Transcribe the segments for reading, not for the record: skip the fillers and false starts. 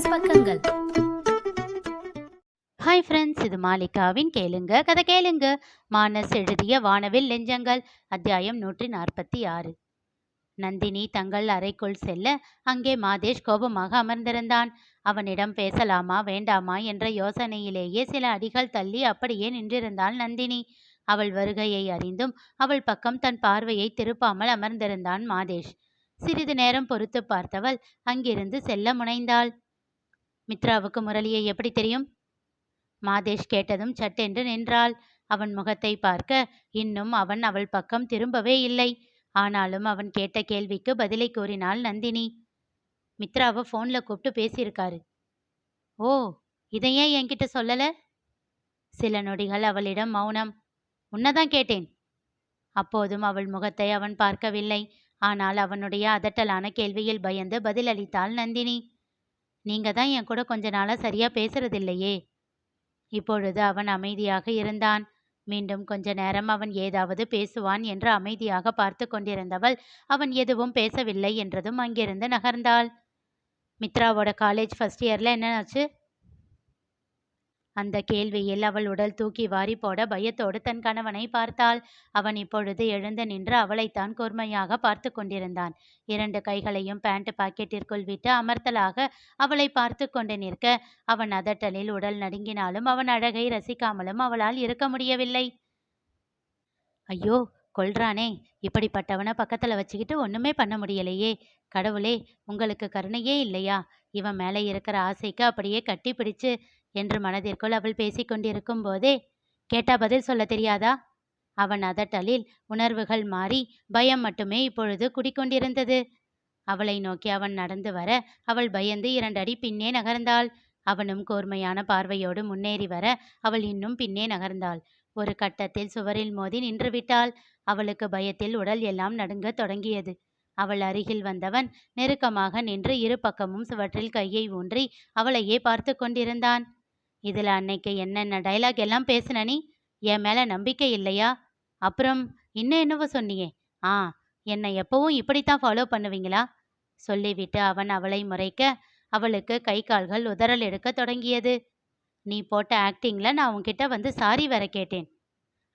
மானஸ் பக்கங்கள். Hi friends, இது மாலிகாவின் கேளுங்க கதை கேளுங்க. மானஸ் எழுதிய வானவில் நெஞ்சங்கள், அத்தியாயம் 146. நந்தினி தங்கள் அறைக்குள் செல்ல அங்கே மாதேஷ் கோபமாக அமர்ந்திருந்தான். அவனிடம் பேசலாமா வேண்டாமா என்ற யோசனையிலேயே சில அடிகள் தள்ளி அப்படியே நின்றிருந்தாள் நந்தினி. அவள் வருகையை அறிந்தும் அவள் பக்கம் தன் பார்வையை திருப்பாமல் அமர்ந்திருந்தான் மாதேஷ். சிறிது நேரம் பொறுத்து பார்த்தவள் அங்கிருந்து செல்ல முனைந்தாள். மித்ராவுக்கு முரளியை எப்படி தெரியும்? மாதேஷ் கேட்டதும் சட்டென்று நின்றாள். அவன் முகத்தை பார்க்க இன்னும் அவன் அவள் பக்கம் திரும்பவே இல்லை. ஆனாலும் அவன் கேட்ட கேள்விக்கு பதிலை கூறினாள் நந்தினி. மித்ராவை ஃபோன்ல கூப்பிட்டு பேசியிருக்காரு. ஓ, இதையே என்கிட்ட சொல்லல? சில நொடிகள் அவளிடம் மௌனம். உன்னதான் கேட்டேன். அப்போதும் அவள் முகத்தை அவன் பார்க்கவில்லை. ஆனால் அவனுடைய அதட்டலான கேள்வியில் பயந்து பதிலளித்தாள் நந்தினி. நீங்க தான் என் கூட கொஞ்ச நாளா சரியா பேசுறதில்லையே. இப்பொழுது அவன் அமைதியாக இருந்தான். மீண்டும் கொஞ்ச நேரம் அவன் ஏதாவது பேசுவான் என்று அமைதியாக பார்த்து கொண்டிருந்தவள் அவன் எதுவும் பேசவில்லை என்றதும் அங்கிருந்து நகர்ந்தாள். மித்ராவோட காலேஜ் ஃபர்ஸ்ட் இயர்ல என்னாச்சு? அந்த கேள்வியில் அவள் உடல் தூக்கி வாரி போட பயத்தோடு தன் கணவனை பார்த்தாள். அவன் இப்பொழுது எழுந்து நின்று அவளைத்தான் கூர்மையாக பார்த்து கொண்டிருந்தான். 2 கைகளையும் பேண்ட் பாக்கெட்டிற்குள் விட்டு அமர்த்தலாக அவளை பார்த்து கொண்டு நிற்க அவன் அதட்டலில் உடல் நடுங்கினாலும் அவன் அழகை ரசிக்காமலும் அவளால் இருக்க முடியவில்லை. ஐயோ, கொல்றானே! இப்படிப்பட்டவனை பக்கத்துல வச்சுக்கிட்டு ஒண்ணுமே பண்ண முடியலையே. கடவுளே, உங்களுக்கு கருணையே இல்லையா? இவன் மேலே இருக்கிற ஆசைக்கு அப்படியே கட்டி பிடிச்சு என்று மனதிற்குள் அவள் பேசிக்கொண்டிருக்கும் போதே, கேட்டா பதில் சொல்ல தெரியாதா? அவன் அதட்டலில் உணர்வுகள் மாறி பயம் மட்டுமே இப்பொழுது குடிக்கொண்டிருந்தது. அவளை நோக்கி அவன் நடந்து வர அவள் பயந்து 2 அடி பின்னே நகர்ந்தாள். அவனும் கூர்மையான பார்வையோடு முன்னேறி வர அவள் இன்னும் பின்னே நகர்ந்தாள். ஒரு கட்டத்தில் சுவரில் மோதி நின்றுவிட்டாள். அவளுக்கு பயத்தில் உடல் எல்லாம் நடுங்கத் தொடங்கியது. அவள் அருகில் வந்தவன் நெருக்கமாக நின்று இரு பக்கமும் சுவற்றில் கையை ஊன்றி அவளையே பார்த்து கொண்டிருந்தான். இதுல அன்னைக்கு என்னென்ன டைலாக் எல்லாம் பேசுன நீ? என் மேல நம்பிக்கை இல்லையா? அப்புறம் இன்னும் என்னவோ சொன்னியே? ஆ, என்னை எப்பவும் இப்படித்தான் ஃபாலோ பண்ணுவீங்களா? சொல்லிவிட்டு அவன் அவளை முறைக்க அவளுக்கு கை கால்கள் உதறல் எடுக்க தொடங்கியது. நீ போட்ட ஆக்டிங்ல நான் உன்கிட்ட வந்து சாரி வர கேட்டேன்.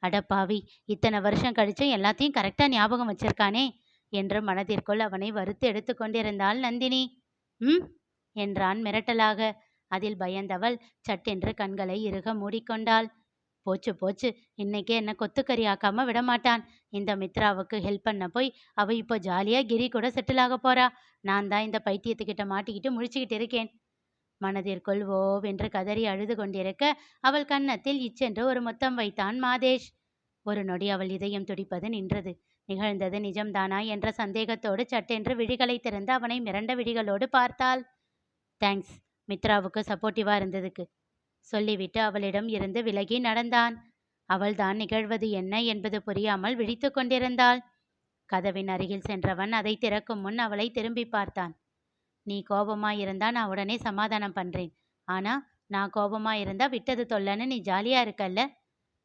அடப்பாவி, இத்தனை வருஷம் கழிச்சும் எல்லாத்தையும் கரெக்டா ஞாபகம் வச்சிருக்கானே என்று மனதிற்குள் அவனை வறுத்து எடுத்து கொண்டிருந்தாள் நந்தினி. ம் என்றான் மிரட்டலாக. அதில் பயந்தவள் சட்டென்று கண்களை இறுக மூடிக்கொண்டாள். போச்சு போச்சு, இன்னைக்கே என்ன கொத்துக்கறி ஆக்காம விடமாட்டான். இந்த மித்ராவுக்கு ஹெல்ப் பண்ண போய் அவ இப்போ ஜாலியா கிரி கூட செட்டில் ஆக போறா. நான் தான் இந்த பைத்தியத்துக்கிட்ட மாட்டிக்கிட்டு முழிச்சுக்கிட்டு இருக்கேன். மனதிற்குள் ஓவென்று கதறி அழுது கொண்டிருக்க அவள் கன்னத்தில் இச்சென்று ஒரு முத்தம் வைத்தான் மாதேஷ். ஒரு நொடி அவள் இதயம் துடிப்பது நின்றது. நிகழ்ந்தது நிஜம்தானா என்ற சந்தேகத்தோடு சட்டென்று விழிகளை திறந்து அவனை மிரண்ட விழிகளோடு பார்த்தாள். தேங்க்ஸ், மித்ராவுக்கு சப்போர்ட்டிவா இருந்ததுக்கு சொல்லிவிட்டு அவளிடம் இருந்து விலகி நடந்தான். அவள்தான் நிகழ்வது என்ன என்பது புரியாமல் விழித்து கொண்டிருந்தாள். கதவின் அருகில் சென்றவன் அதை திறக்கும் முன் அவளை திரும்பி பார்த்தான். நீ கோபமா இருந்தா நான் உடனே சமாதானம் பண்றேன். ஆனா நான் கோபமா இருந்தா விட்டது தொல்லன்னு நீ ஜாலியா இருக்கல்ல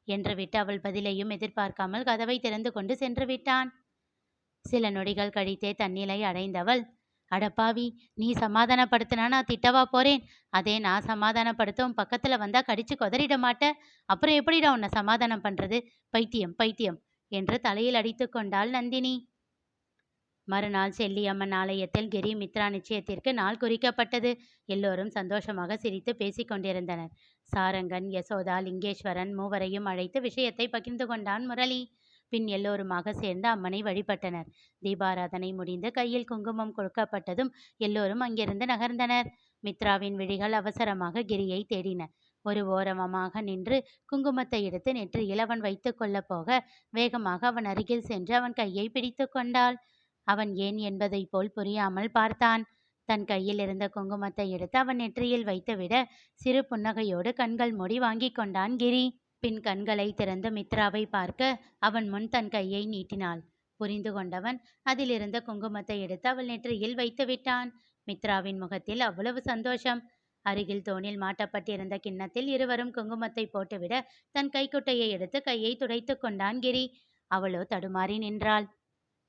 என்று விட்டு அவள் பதிலையும் எதிர்பார்க்காமல் கதவை திறந்து கொண்டு சென்று விட்டான். சில நொடிகள் கழித்தே தன்னிலை அடைந்தவள், அடப்பாவி, நீ சமாதானப்படுத்தினா நான் திட்டவா போறேன்? அதே நான் சமாதானப்படுத்த உன் பக்கத்துல வந்தா கடிச்சு கொதறிட மாட்ட? அப்புறம் எப்படிடா உன்னை சமாதானம் பண்றது? பைத்தியம் பைத்தியம் என்று தலையில் அடித்து கொண்டாள் நந்தினி. மறுநாள் செல்லியம்மன் ஆலயத்தில் கிரி மித்ரா நிச்சயத்திற்கு நாள் குறிக்கப்பட்டது. எல்லோரும் சந்தோஷமாக சிரித்து பேசிக் கொண்டிருந்தனர். சாரங்கன், யசோதா, லிங்கேஸ்வரன் மூவரையும் அழைத்து விஷயத்தை பகிர்ந்து கொண்டான் முரளி. பின் எல்லோருமாக சேர்ந்து அம்மனை வழிபட்டனர். தீபாராதனை முடிந்து கையில் குங்குமம் கொடுக்கப்பட்டதும் எல்லோரும் அங்கிருந்து நகர்ந்தனர். மித்ராவின் விழிகள் அவசரமாக கிரியை தேடின. ஒரு ஓரமாக நின்று குங்குமத்தை எடுத்து நெற்றியில் அவன் வைத்து கொள்ள போக வேகமாக அவன் அருகில் சென்று அவன் கையை பிடித்து கொண்டாள். அவன் ஏன் என்பதை போல் புரியாமல் பார்த்தான். தன் கையில் இருந்த குங்குமத்தை எடுத்து அவன் நெற்றியில் வைத்துவிட சிறு புன்னகையோடு கண்கள் மூடி வாங்கி கொண்டான் கிரி. பின் கண்களை திறந்து மித்ராவை பார்க்க அவன் முன் தன் கையை நீட்டினாள். புரிந்து கொண்டவன் அதிலிருந்த குங்குமத்தை எடுத்து அவள் நெற்றியில் வைத்து விட்டான். மித்ராவின் முகத்தில் அவ்வளவு சந்தோஷம். அருகில் தோணில் மாட்டப்பட்டிருந்த கிண்ணத்தில் இருவரும் குங்குமத்தை போட்டுவிட தன் கைக்குட்டையை எடுத்து கையை துடைத்து கொண்டான் கிரி. அவளோ தடுமாறி நின்றாள்.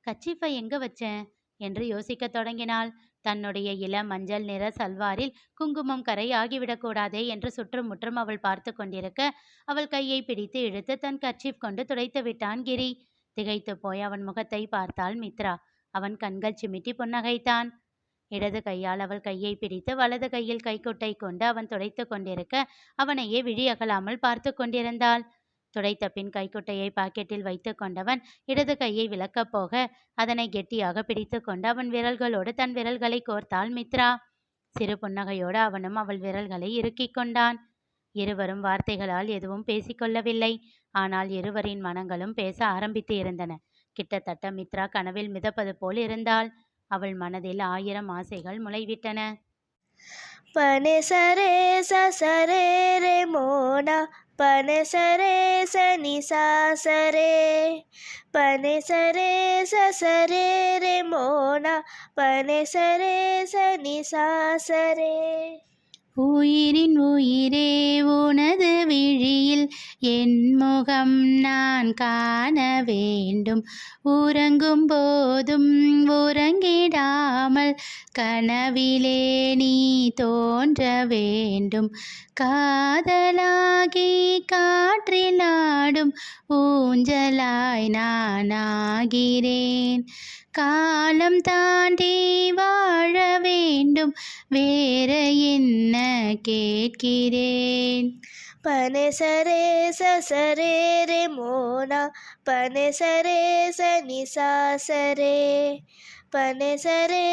கச்சிஃபை எங்க வச்சேன் என்று யோசிக்கத் தொடங்கினாள். தன்னுடைய மஞ்சள் நிற சல்வாரில் குங்குமம் கரை ஆகிவிடக்கூடாதே என்று சுற்றுமுற்றும் அவள் பார்த்து கொண்டிருக்க, அவள் கையை பிடித்து இழுத்து தன் கர்ச்சீப் கொண்டு துடைத்து விட்டான் கிரி. திகைத்து போய் அவன் முகத்தை பார்த்தாள் மித்ரா. அவன் கண்கள் சிமிட்டி புன்னகைத்தான். இடது கையால் அவள் கையை பிடித்து வலது கையில் கைக்குட்டை கொண்டு அவன் துடைத்து கொண்டிருக்க, அவனையே விழி அகலாமல் பார்த்து கொண்டிருந்தாள். துடைத்த பின் கைக்குட்டையை பாக்கெட்டில் வைத்து கொண்டவன் இடது கையை விலக்கப் போக, அதனை கெட்டியாக பிடித்து கொண்டு அவன் விரல்களோடு தன் விரல்களை கோர்த்தாள் மித்ரா. சிறு புன்னகையோடு அவனும் அவள் விரல்களை இறுக்கிக் கொண்டான். இருவரும் வார்த்தைகளால் எதுவும் பேசிக்கொள்ளவில்லை. ஆனால் இருவரின் மனங்களும் பேச ஆரம்பித்து இருந்தன. கிட்டத்தட்ட மித்ரா கனவில் மிதப்பது போல் இருந்தாள். அவள் மனதில் 1000 ஆசைகள் முளைவிட்டன. பனே சரே சரே ரே மோனா பனே சரே சனி சாசரே பனே சரே சரே ரே மோனா பனே சரே சனி சாசரே. உயிரின் உயிரே உனது விழியில் என் முகம் நான் காண வேண்டும். உறங்கும் போதும் உறங்கிடாமல் கனவிலே நீ தோன்ற வேண்டும். காதலாகி காற்றில் ஆடும் ஊஞ்சலாய் நான் ஆகிறேன். காலம் தாண்டி வாழ வேண்டும், வேற என்ன கேட்கிறேன். பனே சரே சரே ரே மோனா பனே சரே சனி சாசரே பனே சரே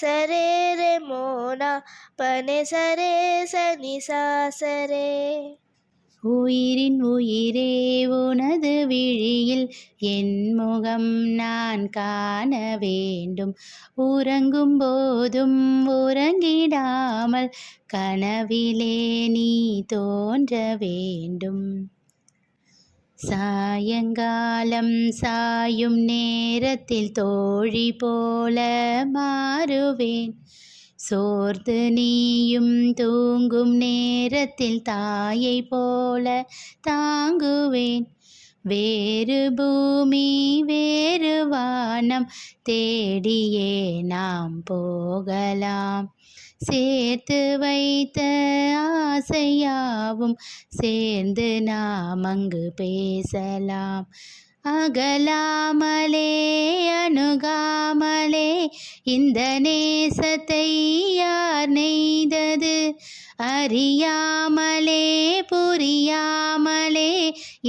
சரே ரே மோனா பனே சரே சனி சாசரே. உயிரின் உயிரே உனது விழியில் என் முகம் நான் காண வேண்டும். உறங்கும் போதும் உறங்கிடாமல் கனவிலே நீ தோன்ற வேண்டும். சாயங்காலம் சாயும் நேரத்தில் தோழி போல மாறுவேன். சோர்ந்து நீயும் தூங்கும் நேரத்தில் தாயை போல தாங்குவேன். வேறு பூமி வேறு வானம் தேடியே நாம் போகலாம். சேர்த்து வைத்த ஆசையாவும் சேர்ந்து நாம் அங்கு பேசலாம். அகலாமலே அணுகாமலே இந்த நேசத்தை யார் நெய்தது? அறியாமலே புரியாமலே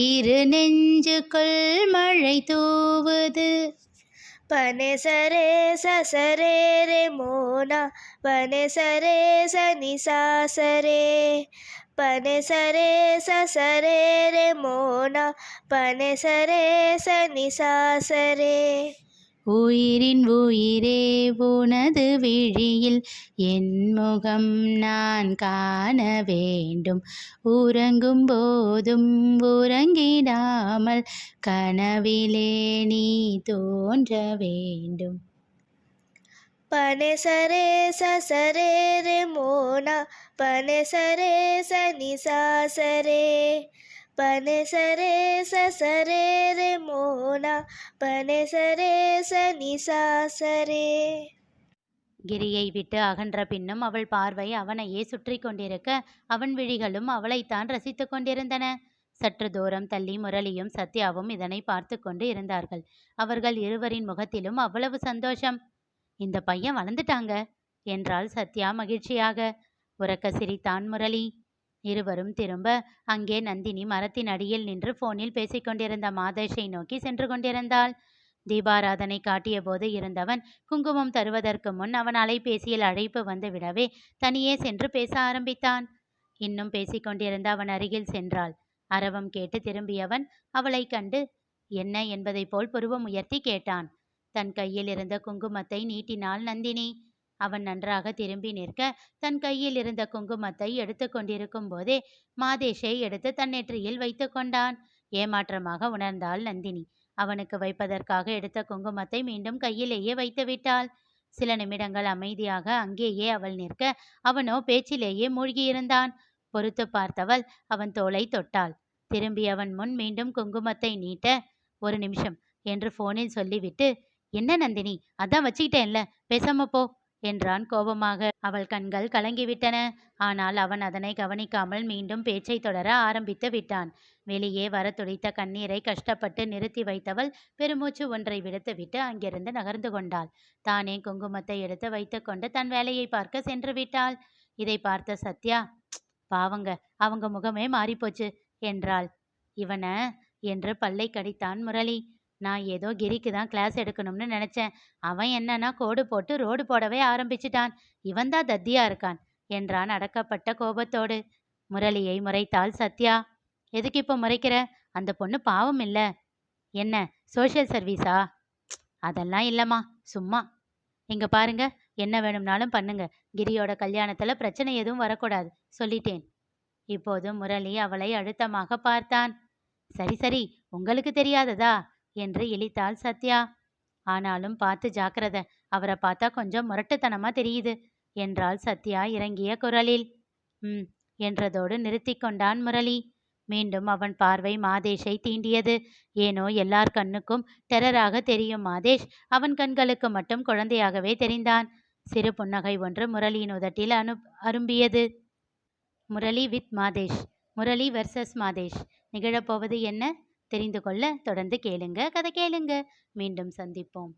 இரு நெஞ்சுக்குள் மழை தூவுது. பனே சரே சரே ரே மோனா பனே சரே சனி சாசரே பனே சரே சரே ரே மோனா பனே சரே சனி சாசரே. உயிரின் உயிரே உனது விழியில் என் முகம் நான் காண வேண்டும். உறங்கும் போதும் உறங்கிடாமல் கனவிலே நீ தோன்ற வேண்டும். பனே சரே சரே ரே மோனா பனே சரே சனி சாசரே பனே சரே சரே ரே மோனா பனே சரே சனி சாசரே. கிரியை விட்டு அகன்ற பின்னும் அவள் பார்வை அவனையே சுற்றி கொண்டிருக்க, அவன் விழிகளும் அவளைத்தான் ரசித்து கொண்டிருந்தன. சற்று தூரம் தள்ளி முரளியும் சத்யாவும் இதனை பார்த்து கொண்டு இருந்தார்கள். அவர்கள் இருவரின் முகத்திலும் அவ்வளவு சந்தோஷம். இந்த பையன் வளர்ந்துட்டாங்க என்றாள் சத்யா மகிழ்ச்சியாக. உறக்க சிரித்தான் முரளி. இருவரும் திரும்ப அங்கே நந்தினி மரத்தின் அடியில் நின்று போனில் பேசிக்கொண்டிருந்த மாதேஷை நோக்கி சென்று கொண்டிருந்தாள். தீபாராதனை காட்டிய போது இருந்தவன் குங்குமம் தருவதற்கு முன் அவன் அலைபேசியில் அழைப்பு வந்து விடவே தனியே சென்று பேச ஆரம்பித்தான். இன்னும் பேசிக்கொண்டிருந்த அவன் அருகில் சென்றாள். அரவம் கேட்டு திரும்பியவன் அவளை கண்டு என்ன என்பதை போல் புருவம் உயர்த்தி கேட்டான். தன் கையில் இருந்த குங்குமத்தை நீட்டினாள் நந்தினி. அவன் நன்றாக திரும்பி நிற்க தன் கையில் இருந்த குங்குமத்தை எடுத்து கொண்டிருக்கும் போதே மாதேஷை எடுத்து தன் நெற்றியில் வைத்து கொண்டான். ஏமாற்றமாக உணர்ந்தாள் நந்தினி. அவனுக்கு வைப்பதற்காக எடுத்த குங்குமத்தை மீண்டும் கையிலேயே வைத்து விட்டாள். சில நிமிடங்கள் அமைதியாக அங்கேயே அவள் நிற்க அவனோ பேச்சிலேயே மூழ்கியிருந்தான். பொறுத்து பார்த்தவள் அவன் தோளை தொட்டாள். திரும்பி அவன் முன் மீண்டும் குங்குமத்தை நீட்ட, ஒரு நிமிஷம் என்று போனில் சொல்லிவிட்டு, என்ன நந்தினி, அதான் வச்சுக்கிட்டேன்ல, பேசாம போ என்றான் கோபமாக. அவள் கண்கள் கலங்கிவிட்டன. ஆனால் அவன் அதனை கவனிக்காமல் மீண்டும் பேச்சை தொடர ஆரம்பித்து விட்டான். வெளியே வர துடித்த கண்ணீரை கஷ்டப்பட்டு நிறுத்தி வைத்தவள் பெருமூச்சு ஒன்றை விடுத்துவிட்டு அங்கிருந்து நகர்ந்து கொண்டாள். தானே குங்குமத்தை எடுத்து வைத்துக்கொண்டு தன் வேலையை பார்க்க சென்று விட்டாள். இதை பார்த்த சத்யா, பாவங்க, அவங்க முகமே மாறிப்போச்சு என்றாள். இவன என்று பல்லை கடித்தான் முரளி. நான் ஏதோ கிரிக்கு தான் கிளாஸ் எடுக்கணும்னு நினைச்சேன். அவன் என்னன்னா கோடு போட்டு ரோடு போடவே ஆரம்பிச்சிட்டான். இவன்தான் தத்தியா இருக்கான் என்றான் அடக்கப்பட்ட கோபத்தோடு. முரளியை முறைத்தாள் சத்யா. எதுக்கு இப்போ முறைக்கிற? அந்த பொண்ணு பாவம் இல்ல. என்ன சோஷியல் சர்வீஸா? அதெல்லாம் இல்லம்மா, சும்மா. இங்க பாருங்க, என்ன வேணும்னாலும் பண்ணுங்க. கிரியோட கல்யாணத்துல பிரச்சனை எதுவும் வரக்கூடாது, சொல்லிட்டேன். இப்போது முரளி அவளை அழுத்தமாக பார்த்தான். சரி சரி, உங்களுக்கு தெரியாததா என்று இளித்தாள் சத்யா. ஆனாலும் பார்த்து ஜாக்கிரதை, அவரை பார்த்தா கொஞ்சம் முரட்டுத்தனமா தெரியுது என்றாள் சத்யா இறங்கிய குரலில். ம் என்றதோடு நிறுத்தி கொண்டான் முரளி. மீண்டும் அவன் பார்வை மாதேஷை தீண்டியது. ஏனோ எல்லார் கண்ணுக்கும் டெரராக தெரியும் மாதேஷ் அவன் கண்களுக்கு மட்டும் குழந்தையாகவே தெரிந்தான். சிறு புன்னகை ஒன்று முரளியின் உதட்டில் அரும்பியது. Murali with Madhesh, Murali versus Madhesh. நிகழப்போவது என்ன தெரிந்து கொள்ள தொடர்ந்து கேளுங்க, கதை கேளுங்க. மீண்டும் சந்திப்போம்.